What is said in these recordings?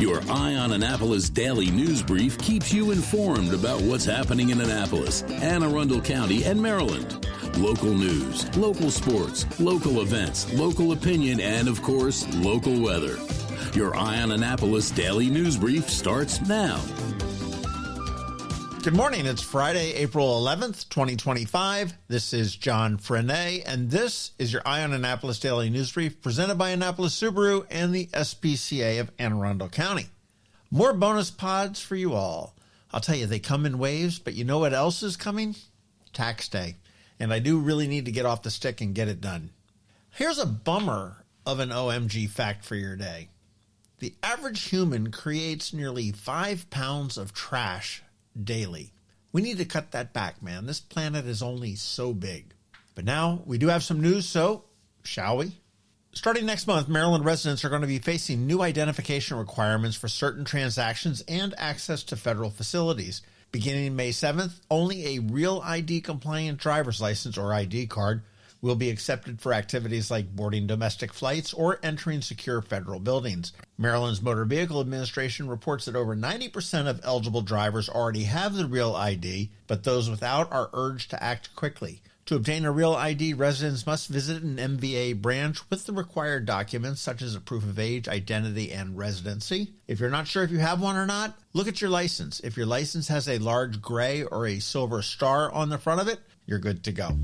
Your Eye on Annapolis daily news brief keeps you informed about what's happening in Annapolis, Anne Arundel County, and Maryland. Local news, local sports, local events, local opinion, and, of course, local weather. Your Eye on Annapolis daily news brief starts now. Good morning. It's Friday, April 11th, 2025. This is John Frenaye, and this is your Eye on Annapolis Daily News Brief presented by Annapolis Subaru and the SPCA of Anne Arundel County. More bonus pods for you all. I'll tell you, they come in waves, but you know what else is coming? Tax day. And I do really need to get off the stick and get it done. Here's a bummer of an OMG fact for your day. The average human creates nearly 5 pounds of trash daily. We need to cut that back, man. This planet is only so big. But now we do have some news, so shall we? Starting next month, Maryland residents are going to be facing new identification requirements for certain transactions and access to federal facilities. Beginning May 7th, only a real ID compliant driver's license or ID card will be accepted for activities like boarding domestic flights or entering secure federal buildings. Maryland's Motor Vehicle Administration reports that over 90% of eligible drivers already have the real ID, but those without are urged to act quickly. To obtain a real ID, residents must visit an MVA branch with the required documents such as a proof of age, identity, and residency. If you're not sure if you have one or not, look at your license. If your license has a large gray or a silver star on the front of it, you're good to go.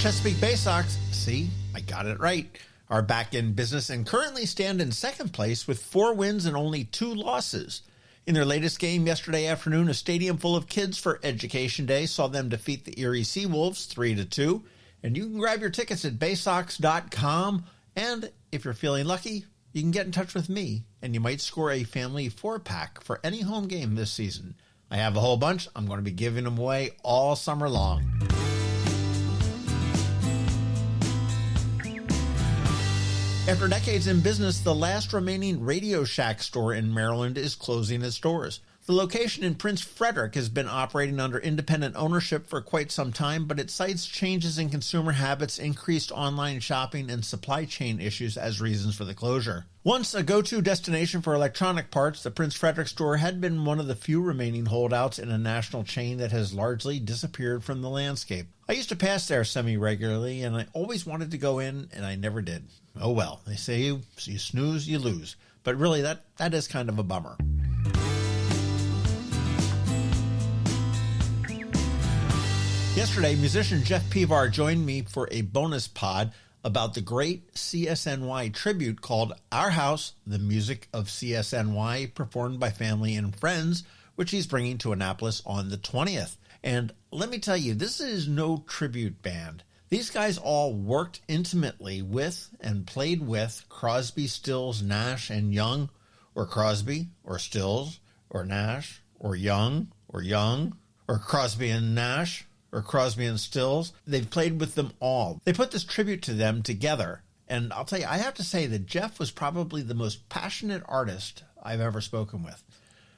Chesapeake Baysox, see, I got it right, are back in business and currently stand in second place with 4 wins and only 2 losses. In their latest game yesterday afternoon, a stadium full of kids for Education Day saw them defeat the Erie Seawolves 3-2. And you can grab your tickets at Baysox.com. And if you're feeling lucky, you can get in touch with me and you might score a family 4-pack for any home game this season. I have a whole bunch. I'm going to be giving them away all summer long. After decades in business, the last remaining RadioShack store in Maryland is closing its doors. The location in Prince Frederick has been operating under independent ownership for quite some time, but it cites changes in consumer habits, increased online shopping, and supply chain issues as reasons for the closure. Once a go-to destination for electronic parts, the Prince Frederick store had been one of the few remaining holdouts in a national chain that has largely disappeared from the landscape. I used to pass there semi-regularly, and I always wanted to go in, and I never did. Oh well, they say you snooze, you lose. But really, that is kind of a bummer. Yesterday, musician Jeff Pevar joined me for a bonus pod about the great CSNY tribute called Our House, the Music of CSNY, performed by family and friends, which he's bringing to Annapolis on the 20th. And let me tell you, this is no tribute band. These guys all worked intimately with and played with Crosby, Stills, Nash, and Young, or Crosby, or Stills, or Nash, or Young, or Crosby and Nash, or Crosby and Stills. They've played with them all. They put this tribute to them together. And I'll tell you, I have to say that Jeff was probably the most passionate artist I've ever spoken with.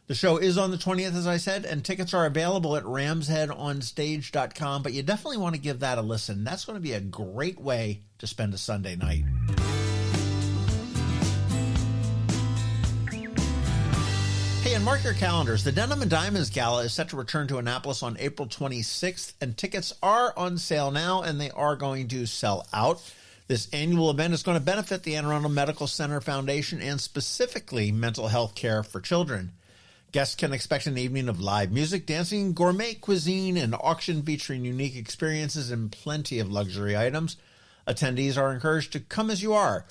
The show is on the 20th, as I said, and tickets are available at ramsheadonstage.com, but you definitely want to give that a listen. That's going to be a great way to spend a Sunday night. Hey, and mark your calendars. The Denim and Diamonds Gala is set to return to Annapolis on April 26th, and tickets are on sale now, and they are going to sell out. This annual event is going to benefit the Anne Arundel Medical Center Foundation and specifically mental health care for children. Guests can expect an evening of live music, dancing, gourmet cuisine, and auction featuring unique experiences and plenty of luxury items. Attendees are encouraged to come as you are.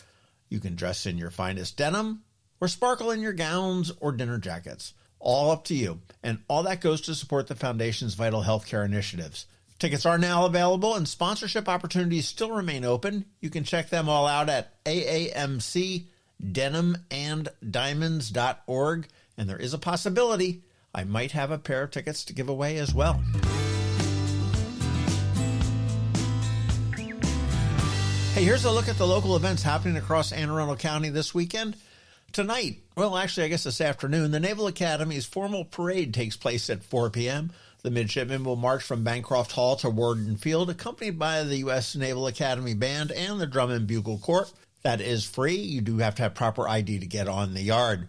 You can dress in your finest denim or sparkle in your gowns or dinner jackets. All up to you. And all that goes to support the Foundation's vital healthcare initiatives. Tickets are now available and sponsorship opportunities still remain open. You can check them all out at aamcdenimanddiamonds.org. And there is a possibility I might have a pair of tickets to give away as well. Hey, here's a look at the local events happening across Anne Arundel County this weekend. Tonight, well, actually, I guess this afternoon, the Naval Academy's formal parade takes place at 4 p.m. The midshipmen will march from Bancroft Hall to Worden Field, accompanied by the U.S. Naval Academy Band and the Drum and Bugle Corps. That is free. You do have to have proper ID to get on the yard.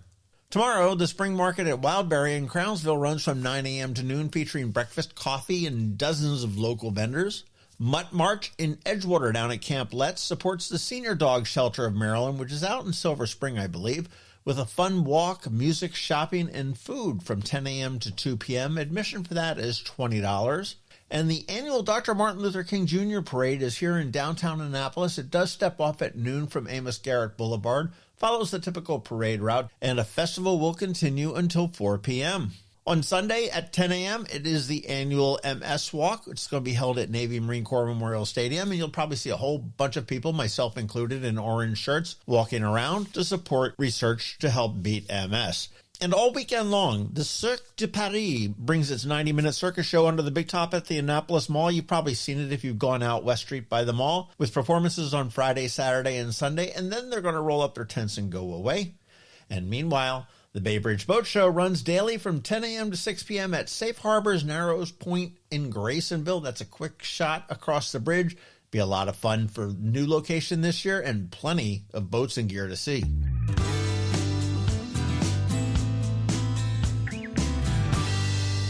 Tomorrow, the spring market at Wildberry in Crownsville runs from 9 a.m. to noon, featuring breakfast, coffee, and dozens of local vendors. Mutt March in Edgewater down at Camp Letts supports the Senior Dog Shelter of Maryland, which is out in Silver Spring, I believe, with a fun walk, music, shopping, and food from 10 a.m. to 2 p.m. Admission for that is $20. And the annual Dr. Martin Luther King Jr. Parade is here in downtown Annapolis. It does step off at noon from Amos Garrett Boulevard, follows the typical parade route, and a festival will continue until 4 p.m. On Sunday at 10 a.m., it is the annual MS Walk. It's going to be held at Navy Marine Corps Memorial Stadium, and you'll probably see a whole bunch of people, myself included, in orange shirts, walking around to support research to help beat MS. And all weekend long, the Cirque de Paris brings its 90-minute circus show under the big top at the Annapolis Mall. You've probably seen it if you've gone out West Street by the mall, with performances on Friday, Saturday, and Sunday, and then they're going to roll up their tents and go away. And meanwhile, the Bay Bridge Boat Show runs daily from 10 a.m. to 6 p.m. at Safe Harbors Narrows Point in Graysonville. That's a quick shot across the bridge. Be a lot of fun for new location this year and plenty of boats and gear to see.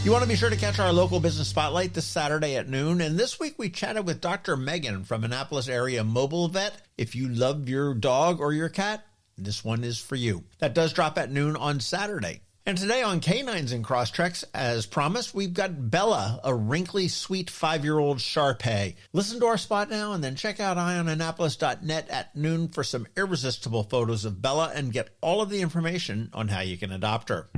You want to be sure to catch our local business spotlight this Saturday at noon. And this week we chatted with Dr. Megan from Annapolis Area Mobile Vet. If you love your dog or your cat, this one is for you. That does drop at noon on Saturday. And today on Canines and Crosstreks, as promised, we've got Bella, a wrinkly, sweet 5-year-old Shar-Pei. Listen to our spot now and then check out eyeonannapolis.net at noon for some irresistible photos of Bella and get all of the information on how you can adopt her.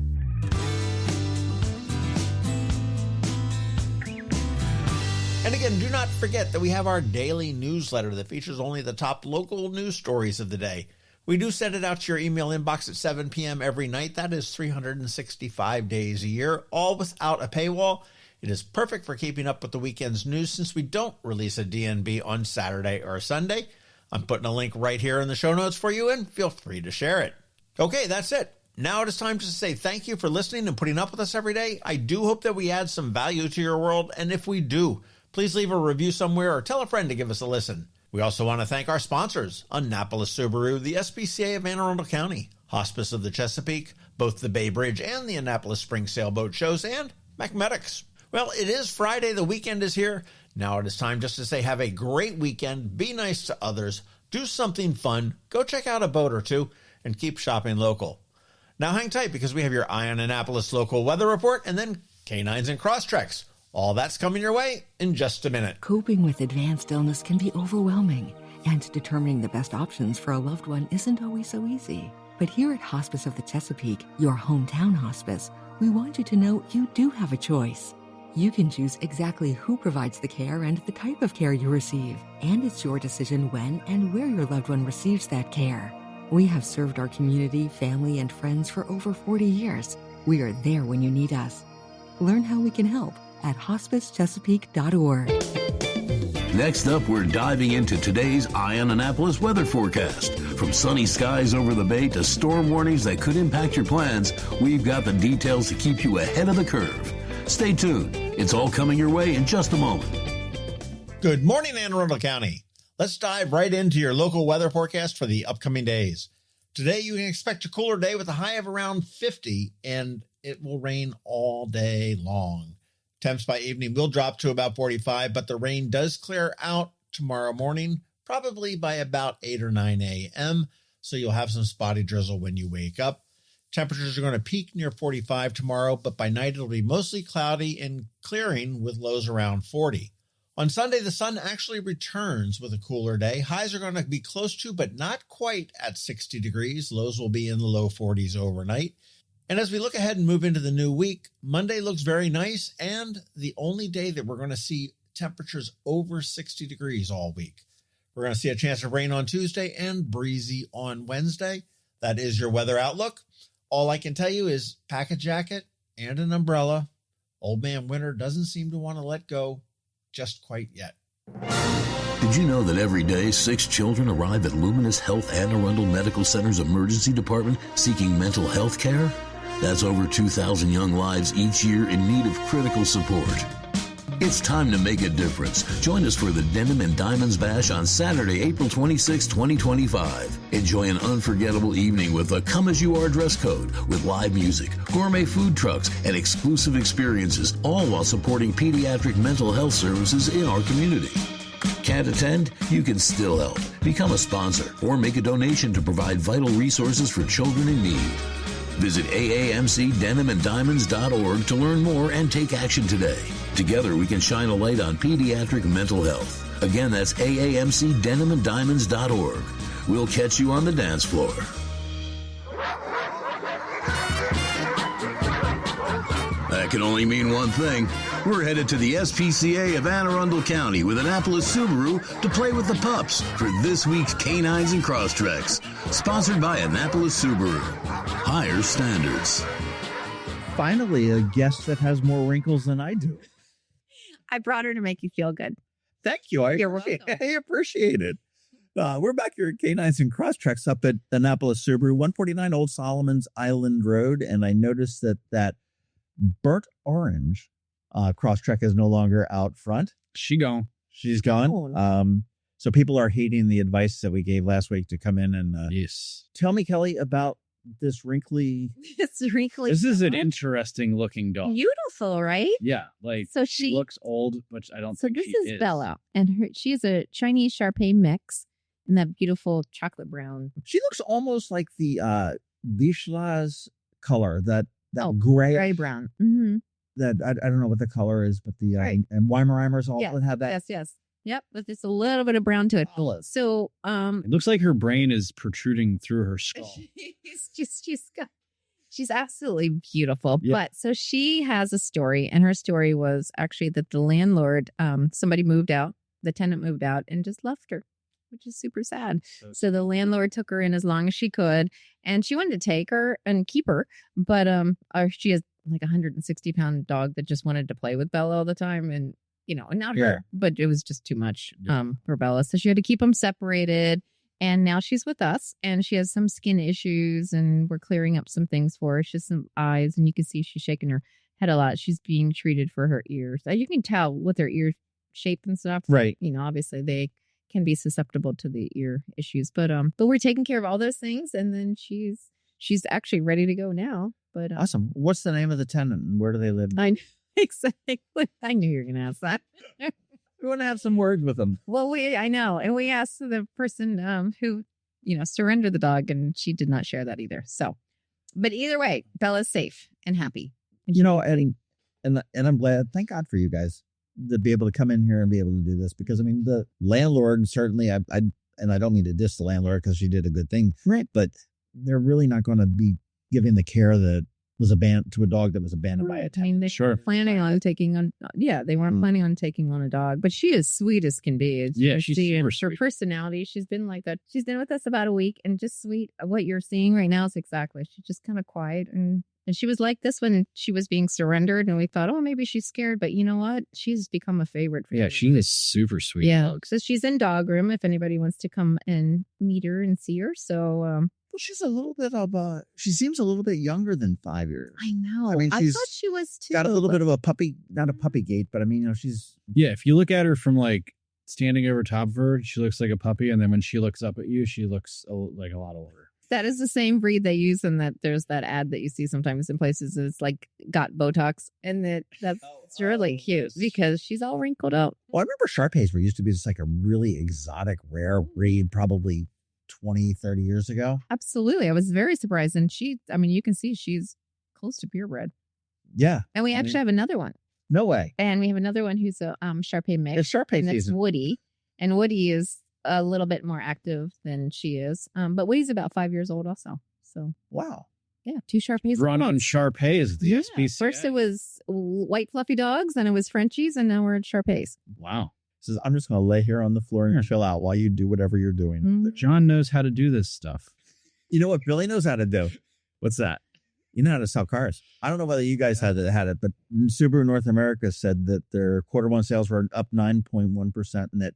And again, do not forget that we have our daily newsletter that features only the top local news stories of the day. We do send it out to your email inbox at 7 p.m. every night. That is 365 days a year, all without a paywall. It is perfect for keeping up with the weekend's news since we don't release a DNB on Saturday or Sunday. I'm putting a link right here in the show notes for you, and feel free to share it. Okay, that's it. Now it is time to say thank you for listening and putting up with us every day. I do hope that we add some value to your world, and if we do, please leave a review somewhere or tell a friend to give us a listen. We also want to thank our sponsors, Annapolis Subaru, the SPCA of Anne Arundel County, Hospice of the Chesapeake, both the Bay Bridge and the Annapolis Spring Sailboat Shows, and Mathematics. Well, it is Friday. The weekend is here. Now it is time just to say have a great weekend, be nice to others, do something fun, go check out a boat or two, and keep shopping local. Now hang tight because we have your Eye on Annapolis local weather report and then Canines and Crosstreks. All that's coming your way in just a minute. Coping with advanced illness can be overwhelming, and determining the best options for a loved one isn't always so easy. But here at Hospice of the Chesapeake, your hometown hospice, we want you to know you do have a choice. You can choose exactly who provides the care and the type of care you receive, and it's your decision when and where your loved one receives that care. We have served our community, family, and friends for over 40 years. We are there when you need us. Learn how we can help at hospicechesapeake.org. Next up, we're diving into today's Eye on Annapolis weather forecast. From sunny skies over the bay to storm warnings that could impact your plans, we've got the details to keep you ahead of the curve. Stay tuned. It's all coming your way in just a moment. Good morning, Anne Arundel County. Let's dive right into your local weather forecast for the upcoming days. Today, you can expect a cooler day with a high of around 50, and it will rain all day long. Temps by evening will drop to about 45, but the rain does clear out tomorrow morning, probably by about 8 or 9 a.m., so you'll have some spotty drizzle when you wake up. Temperatures are going to peak near 45 tomorrow, but by night it'll be mostly cloudy and clearing with lows around 40. On Sunday, the sun actually returns with a cooler day. Highs are going to be close to, but not quite at 60 degrees. Lows will be in the low 40s overnight. And as we look ahead and move into the new week, Monday looks very nice and the only day that we're going to see temperatures over 60 degrees all week. We're going to see a chance of rain on Tuesday and breezy on Wednesday. That is your weather outlook. All I can tell you is pack a jacket and an umbrella. Old man winter doesn't seem to want to let go just quite yet. Did you know that every day 6 children arrive at Luminous Health Anne Arundel Medical Center's emergency department seeking mental health care? That's over 2,000 young lives each year in need of critical support. It's time to make a difference. Join us for the Denim and Diamonds Bash on Saturday, April 26, 2025. Enjoy an unforgettable evening with a come-as-you-are dress code with live music, gourmet food trucks, and exclusive experiences, all while supporting pediatric mental health services in our community. Can't attend? You can still help. Become a sponsor or make a donation to provide vital resources for children in need. Visit aamcdenimanddiamonds.org to learn more and take action today. Together, we can shine a light on pediatric mental health. Again, that's aamcdenimanddiamonds.org. We'll catch you on the dance floor. That can only mean one thing. We're headed to the SPCA of Anne Arundel County with Annapolis Subaru to play with the pups for this week's Canines and Crosstreks. Sponsored by Annapolis Subaru. Higher standards. Finally, a guest that has more wrinkles than I do. I brought her to make you feel good. Thank you. You're welcome. I appreciate it. We're back here at Canines and Crosstreks up at Annapolis Subaru, 149 Old Solomon's Island Road. And I noticed that burnt orange Crosstrek is no longer out front. She's gone. Oh. So people are heeding the advice that we gave last week to come in and Yes. Tell me, Kelly, about this wrinkly. This is an interesting looking dog. Beautiful, right? Yeah, like So she looks old, but I don't So think this she is Bella, and she's a Chinese Shar-Pei mix in that beautiful chocolate brown. She looks almost like the Vizsla's color, that gray brown. Mm-hmm. That I don't know what the color is, but the Right. and Weimarimers also have that. Yes. Yep, with just a little bit of brown to it. So, It looks like her brain is protruding through her skull. she's absolutely beautiful. Yeah. But so she has a story, and her story was actually that the landlord, somebody moved out, the tenant moved out and just left her, which is super sad. So the landlord took her in as long as she could, and she wanted to take her and keep her, but she has like a 160-pound dog that just wanted to play with Bella all the time, and not her, but it was just too much for Bella. So she had to keep them separated. And now she's with us, and she has some skin issues, and we're clearing up some things for her. She has some eyes, and you can see she's shaking her head a lot. She's being treated for her ears. You can tell with their ear shape and stuff. Right. Obviously they can be susceptible to the ear issues, but we're taking care of all those things, and then she's actually ready to go now. But Awesome. What's the name of the tenant and where do they live? Exactly. I knew you were going to ask that. We want to have some words with them. Well, I know. And we asked the person who, surrendered the dog, and she did not share that either. So, but either way, Bella's safe and happy. Eddie, and I'm glad. Thank God for you guys to be able to come in here and be able to do this, because the landlord certainly, I don't mean to diss the landlord because she did a good thing. Right. But they're really not going to be giving the care that was abandoned to a dog that was abandoned by a tenant. They weren't planning on taking on. Yeah, they weren't planning on taking on a dog, but she is sweet as can be. She's super sweet. Her personality. She's been like that. She's been with us about a week, and just sweet. What you're seeing right now is exactly. She's just kind of quiet, and she was like this when she was being surrendered, and we thought, oh, maybe she's scared, but you know what? She's become a favorite. Yeah, she is super sweet. Yeah, so she's in dog room if anybody wants to come and meet her and see her. So. She's a little bit of she seems a little bit younger than 5 years. I know. I mean, I thought she was too. Got a little bit of a puppy, not a puppy gait, but I mean, she's. Yeah, if you look at her from like standing over top of her, she looks like a puppy. And then when she looks up at you, she looks like a lot older. That is the same breed they use, and that there's that ad that you see sometimes in places. It's like got Botox, and that's really cute because she's all wrinkled up. Well, I remember Shar-Peis used to be just like a really exotic, rare breed, probably 20, 30 years ago. Absolutely. I was very surprised. And you can see she's close to purebred. Yeah. And we actually have another one. No way. And we have another one who's a Shar-Pei mix. It's Shar-Pei season. season. That's Woody. And Woody is a little bit more active than she is. But Woody's about 5 years old also. So. Wow. Yeah. 2 Shar-Peis. Run on Shar-Pei is the SPCA. First it was white fluffy dogs, then it was Frenchies, and now we're at Shar-Peis. Wow. Says, I'm just going to lay here on the floor and chill out while you do whatever you're doing. Mm-hmm. John knows how to do this stuff. You know what Billy knows how to do? What's that? You know how to sell cars. I don't know whether you guys had it, but Subaru North America said that their Q1 sales were up 9.1% and that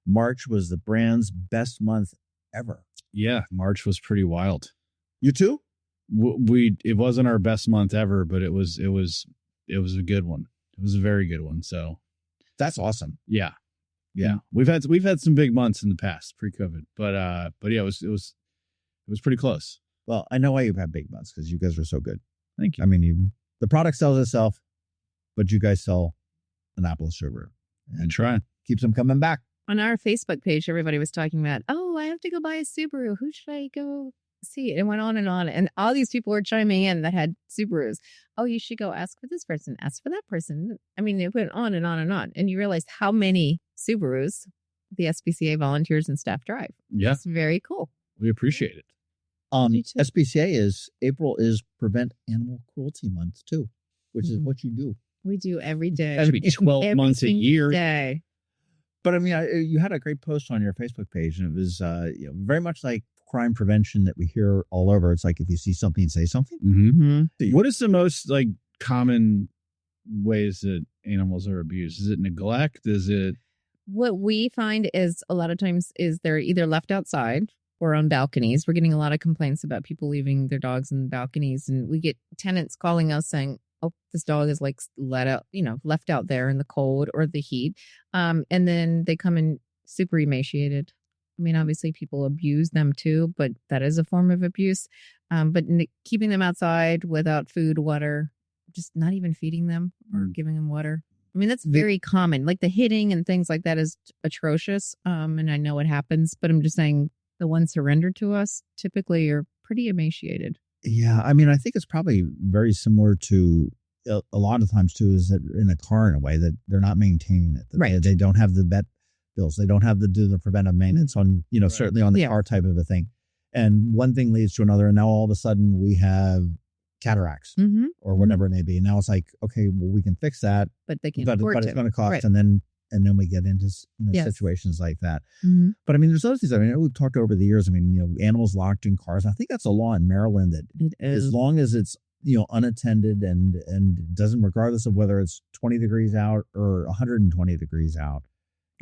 March was the brand's best month ever. Yeah, March was pretty wild. You too? it wasn't our best month ever, but it was a good one. It was a very good one. So That's awesome. yeah. We've had some big months in the past pre-COVID, but yeah, it was pretty close. Well, I know why you've had big months, because you guys are so good. Thank you. I mean, the product sells itself, but you guys sell Annapolis Subaru. And try. Keeps them coming back. On our Facebook page, everybody was talking about, oh, I have to go buy a Subaru. Who should I go see? It went on. And all these people were chiming in that had Subarus. Oh, you should go ask for this person, ask for that person. I mean, it went on and on and on. And you realize how many Subarus the SPCA volunteers and staff drive. Yeah. It's very cool. We appreciate it. Me too. SPCA April is Prevent Animal Cruelty Month too, which is what you do. We do every day. That should be 12 Every months a single year. day. But I mean, you had a great post on your Facebook page, and it was very much like crime prevention that we hear all over. It's like, if you see something, say something. Mm-hmm. What is the most common ways that animals are abused? Is it neglect? Is it? What we find is a lot of times is they're either left outside or on balconies. We're getting a lot of complaints about people leaving their dogs in balconies, and we get tenants calling us saying, oh, this dog is left out there in the cold or the heat. And then they come in super emaciated. I mean, obviously people abuse them too, but that is a form of abuse. But keeping them outside without food, water, just not even feeding them or giving them water. I mean, that's very common. Like the hitting and things like that is atrocious. And I know it happens, but I'm just saying the ones surrendered to us typically are pretty emaciated. Yeah, I mean, I think it's probably very similar to a lot of times too, is that in a car, in a way that they're not maintaining it. Right. They don't have the vet bills. They don't have to do the preventive maintenance on, certainly on the car type of a thing. And one thing leads to another. And now all of a sudden we have cataracts or whatever it may be. Now it's like, okay, well, we can fix that. But they can't but afford it's going to cost. Right. And then we get into situations like that. But I mean, there's other things. I mean, we've talked over the years. I mean, animals locked in cars. I think that's a law in Maryland that as long as it's, unattended and doesn't, regardless of whether it's 20 degrees out or 120 degrees out.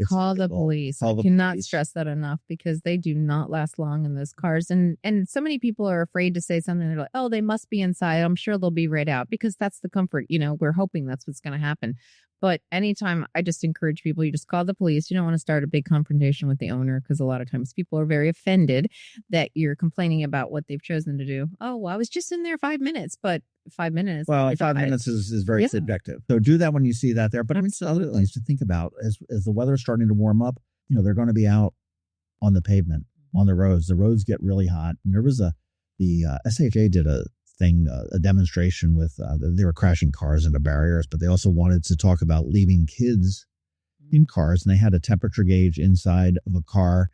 Call the police. I cannot stress that enough, because they do not last long in those cars. And so many people are afraid to say something. They're like, oh, they must be inside. I'm sure they'll be right out, because that's the comfort. We're hoping that's what's going to happen. But anytime, I just encourage people, you just call the police. You don't want to start a big confrontation with the owner, because a lot of times people are very offended that you're complaining about what they've chosen to do. Oh, well, I was just in there 5 minutes, but 5 minutes. Well, 5 minutes is very subjective. So do that when you see that there. But I mean, so other things to think about as the weather's starting to warm up, they're going to be out on the pavement, on the roads. The roads get really hot. And there was the SHA did a demonstration with, they were crashing cars into barriers, but they also wanted to talk about leaving kids in cars. And they had a temperature gauge inside of a car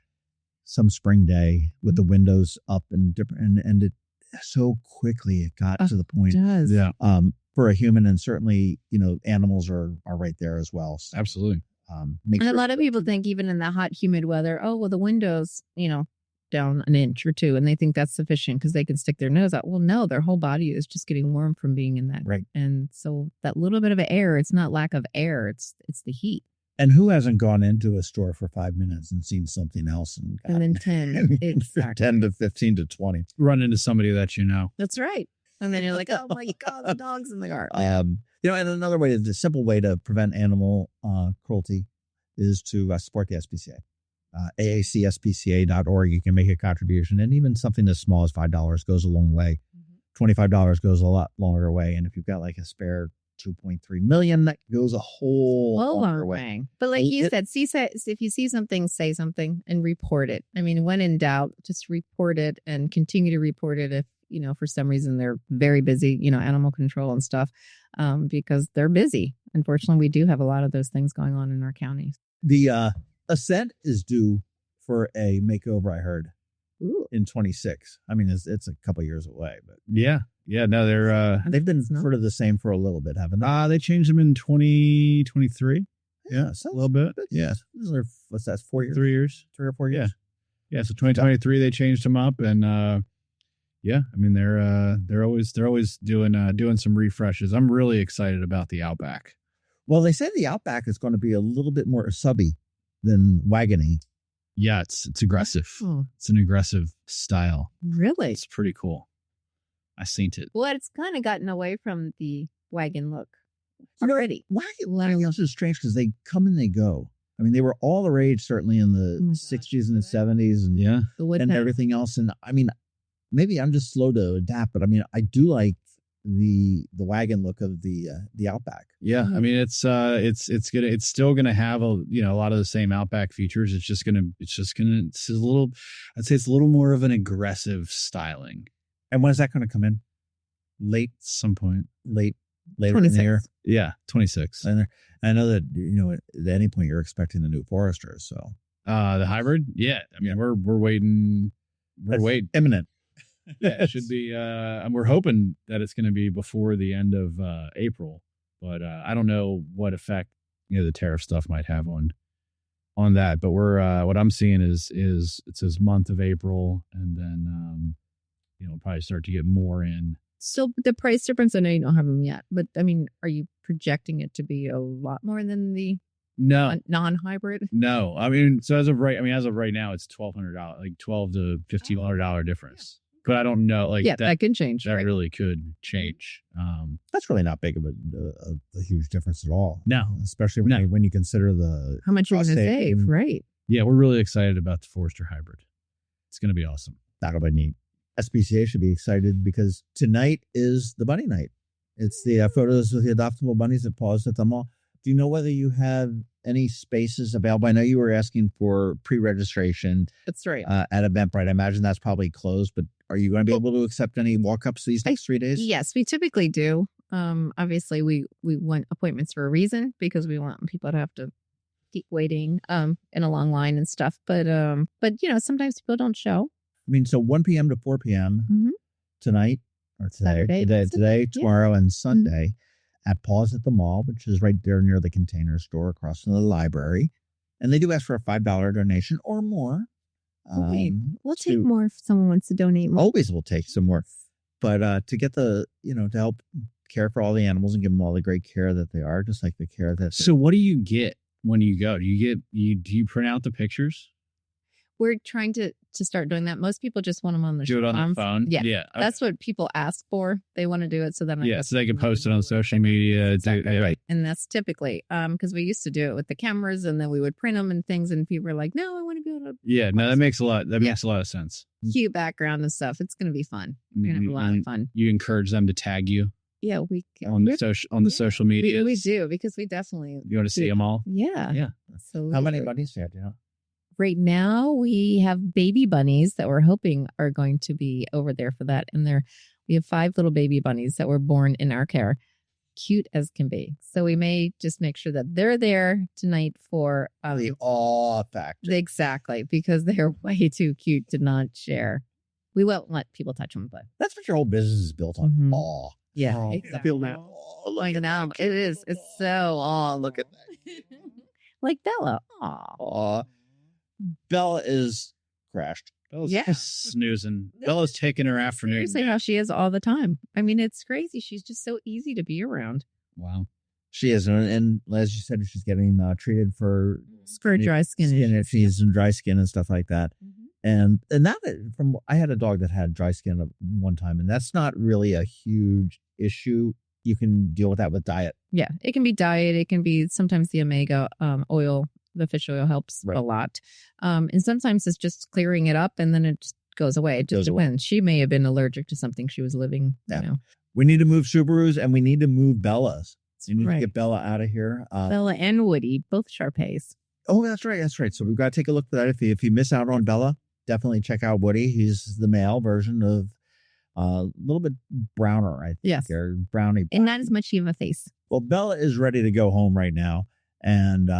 some spring day with the windows up and different. And it so quickly it got to the point. It does. Yeah. For a human, and certainly, animals are right there as well. So, absolutely. And a lot of people think even in the hot, humid weather, oh, well, the windows, down an inch or two, and they think that's sufficient because they can stick their nose out. Well, no, their whole body is just getting warm from being in that. Right. And so that little bit of air, it's not lack of air, it's the heat. And who hasn't gone into a store for 5 minutes and seen something else? And then 10. Exactly. 10 to 15 to 20. Run into somebody that That's right. And then you're like, oh my God, the dog's in the car. And another way, the simple way to prevent animal cruelty is to support the SPCA. AACSPCA.org. You can make a contribution, and even something as small as $5 goes a long way. $25 goes a lot longer way. And if you've got like a spare $2.3 million, that goes a whole longer way. But like you said, if you see something, say something and report it. I mean, when in doubt, just report it and continue to report it if, for some reason they're very busy, animal control and stuff, because they're busy. Unfortunately, we do have a lot of those things going on in our counties. The Ascent is due for a makeover, I heard. Ooh. In 26. I mean, it's a couple years away, but yeah. No, they've been sort of the same for a little bit, haven't they? They changed them in 2023. Yeah, so a little bit. Yeah, what's that? 4 years? 3 years, 3 or 4 years. Yeah. So 2023 they changed them up, and I mean they're always doing some refreshes. I'm really excited about the Outback. Well, they say the Outback is going to be a little bit more subby than wagony. Yeah, it's aggressive. Oh. It's an aggressive style. Really? It's pretty cool. I seen it. Well, it's kind of gotten away from the wagon look already. Wagon is strange because they come and they go. I mean, they were all the rage certainly in the 60s and the 70s and and everything else. And I mean, maybe I'm just slow to adapt, but I mean, I do like the wagon look of the Outback. Yeah, I mean, it's still gonna have a lot of the same Outback features. It's a little, I'd say it's a little more of an aggressive styling. And when is that going to come in? Late, some point, later in the year. Yeah, 26. And I know that at any point you're expecting the new Forester. So the hybrid, yeah. I mean, we're waiting. We're waiting. Imminent. Yeah, it should be. And we're hoping that it's going to be before the end of April, but I don't know what effect the tariff stuff might have on that. But we're what I'm seeing is it says month of April, and then we'll probably start to get more in. So the price difference, I know you don't have them yet, but I mean, are you projecting it to be a lot more than the non-hybrid? No, I mean, so as of right now, it's $1,200, like $1,200 to $1,500 difference. But I don't know, like that can change. That really could change. That's really not big of a huge difference at all. No, especially when you consider how much you're going to save, right? Yeah, we're really excited about the Forester hybrid. It's going to be awesome. That'll be neat. SPCA should be excited because tonight is the bunny night. It's the photos of the adoptable bunnies that paused at the mall. Do you know whether you have any spaces available? I know you were asking for pre-registration. That's right. At Eventbrite. I imagine that's probably closed, but are you going to be able to accept any walk-ups these next 3 days? Yes, we typically do. Obviously, we want appointments for a reason because we want people to have to keep waiting in a long line and stuff. But sometimes people don't show. I mean, so 1 p.m. to 4 p.m. Tonight or today, tomorrow, and Sunday at Pause at the Mall, which is right there near the Container Store across from the library. And they do ask for a $5 donation or more. We'll take more if someone wants to donate more. Always will take some more. But to get to help care for all the animals and give them all the great care that they are, just like the care that. So what do you get when you go? Do you print out the pictures? We're trying to start doing that. Most people just want them on the do it on the phone. Yeah, okay. That's what people ask for. They want to do it so then so they can post it on social media. Exactly. Right. And that's typically because we used to do it with the cameras, and then we would print them and things, and people were like, "No, I want to be able to." Yeah, no, that makes a lot. That makes a lot of sense. Cute background and stuff. It's going to be fun. We're going to have a lot of fun. You encourage them to tag you. Yeah, we on the social media. We do because we definitely. You want to see them all? Yeah. Absolutely. How many bunnies do you have? Right now, we have baby bunnies that we're hoping are going to be over there for that. And we have 5 little baby bunnies that were born in our care. Cute as can be. So we may just make sure that they're there tonight for the awe factor. Exactly, because they're way too cute to not share. We won't let people touch them, but that's what your whole business is built on. Awe. Yeah, exactly. I feel that. Like now, it is. It's so awe. Look at that. Like Bella. Aw. Bella is crashed. Bella's snoozing. Bella's taking her afternoon. Seriously, how she is all the time. I mean, it's crazy. She's just so easy to be around. Wow. She is. And as you said, she's getting treated for dry skin. She's in dry skin and stuff like that. And that I had a dog that had dry skin at one time, and that's not really a huge issue. You can deal with that with diet. Yeah, it can be diet. It can be sometimes the omega oil. The fish oil helps a lot. And sometimes it's just clearing it up and then it just goes away. It just depends. She may have been allergic to something she was living. Yeah. We need to move Subarus and we need to move Bellas. We need to get Bella out of here. Bella and Woody, both Shar-Peis. Oh, that's right. So we've got to take a look for that. If you miss out on Bella, definitely check out Woody. He's the male version of a little bit browner, I think. Yes. Or brownie. And not as much of a face. Well, Bella is ready to go home right now. And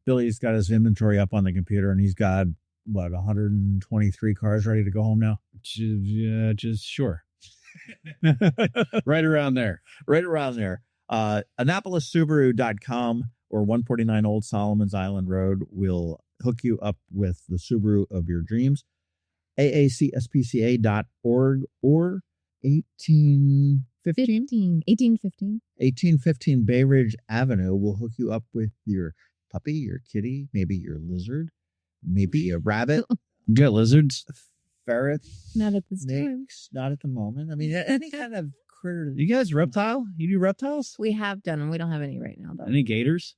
Billy's got his inventory up on the computer, and he's got, 123 cars ready to go home now? Just sure. Right around there. AnnapolisSubaru.com or 149 Old Solomon's Island Road will hook you up with the Subaru of your dreams. AACSPCA.org or 1815 Bay Ridge Avenue will hook you up with your puppy, your kitty, maybe your lizard, maybe a rabbit. You got lizards? ferrets, Not at this time. snakes, not at the moment. I mean, any kind of critter. You guys reptile? You do reptiles? We have done them. We don't have any right now, though. Any gators?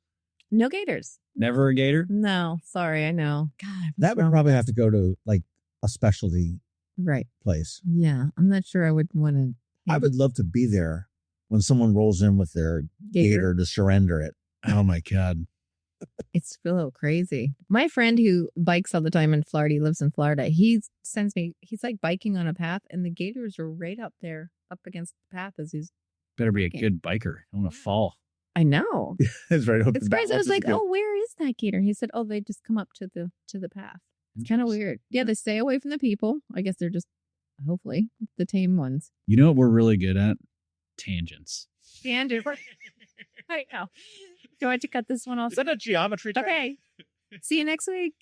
No gators. Never a gator? No, sorry. I know. God, That would probably have to go to like a specialty right. place. Yeah, I'm not sure I would want to. I would love to be there when someone rolls in with their gator to surrender it. Oh my God. It's a little crazy. My friend who bikes all the time in Florida, he lives in Florida. He sends me. He's like biking on a path, and the gators are right up there, up against the path as he's. Better be a good biker. I want to fall. I know. It's right up It's crazy. I was like, "Oh, where is that gator?" He said, "Oh, they just come up to the path." It's kind of weird. Yeah, they stay away from the people. I guess they're just, hopefully, the tame ones. You know what we're really good at? Tangents. Andrew, I know. Do I have to cut this one off? Is that a geometry trick? Okay. See you next week.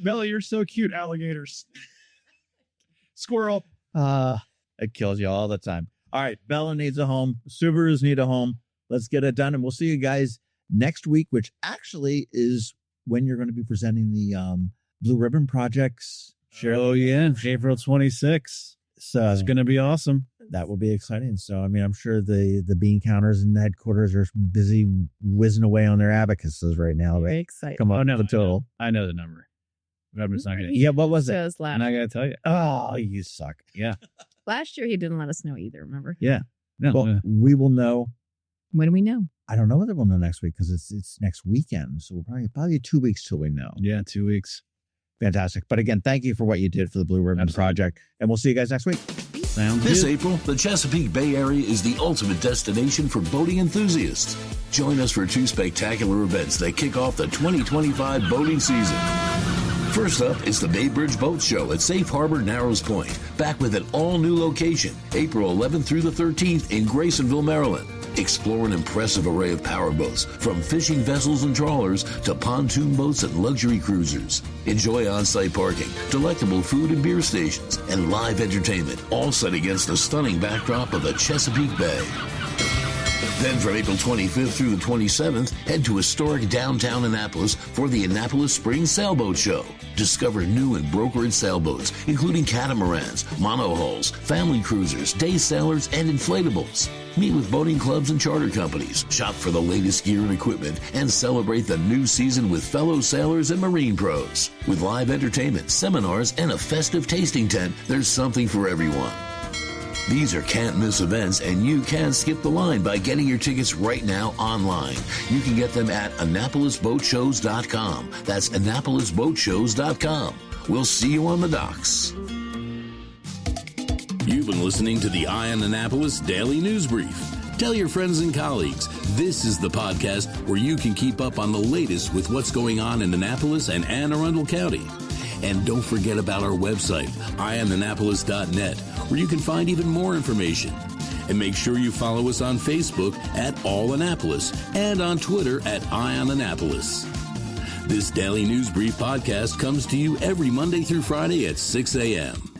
Bella, you're so cute. Alligators. Squirrel. It kills you all the time. All right, Bella needs a home. Subarus need a home. Let's get it done, and we'll see you guys next week, which actually is when you're going to be presenting the Blue Ribbon Projects. Oh yeah, April 26th. So It's going to be awesome. that will be exciting. So, I mean, I'm sure the bean counters and the headquarters are busy whizzing away on their abacuses right now. Very Right? excited. Come on, Oh, no, the total. I know the number. But I'm just not going to. Yeah, what was it? Shows I'm last. not going to tell you. Oh, you suck. Yeah. Last year he didn't let us know either. Remember? Yeah. No. Well, we will know. When do we know? I don't know whether we'll know next week because it's next weekend. So we'll probably 2 weeks till we know. yeah, 2 weeks. Fantastic. But again, thank you for what you did for the Blue Ribbon Absolutely. Project. And we'll see you guys next week. Sounds This good. April, the Chesapeake Bay Area is the ultimate destination for boating enthusiasts. Join us for 2 spectacular events that kick off the 2025 boating season. First up is the Bay Bridge Boat Show at Safe Harbor Narrows Point, back with an all-new location, April 11th through the 13th in Graysonville, Maryland. Explore an impressive array of powerboats, from fishing vessels and trawlers to pontoon boats and luxury cruisers. Enjoy on-site parking, delectable food and beer stations, and live entertainment, all set against the stunning backdrop of the Chesapeake Bay. Then from April 25th through the 27th, head to historic downtown Annapolis for the Annapolis Spring Sailboat Show. Discover new and brokered sailboats, including catamarans, monohulls, family cruisers, day sailors, and inflatables. Meet with boating clubs and charter companies, shop for the latest gear and equipment, and celebrate the new season with fellow sailors and marine pros. With live entertainment, seminars, and a festive tasting tent, there's something for everyone. These are can't-miss events, and you can't skip the line by getting your tickets right now online. You can get them at AnnapolisBoatShows.com. That's AnnapolisBoatShows.com. We'll see you on the docks. You've been listening to the Eye on Annapolis Daily News Brief. Tell your friends and colleagues, this is the podcast where you can keep up on the latest with what's going on in Annapolis and Anne Arundel County. And don't forget about our website, eyeonannapolis.net, where you can find even more information. And make sure you follow us on Facebook at All Annapolis and on Twitter at Eye on Annapolis. This Daily News Brief podcast comes to you every Monday through Friday at 6 a.m.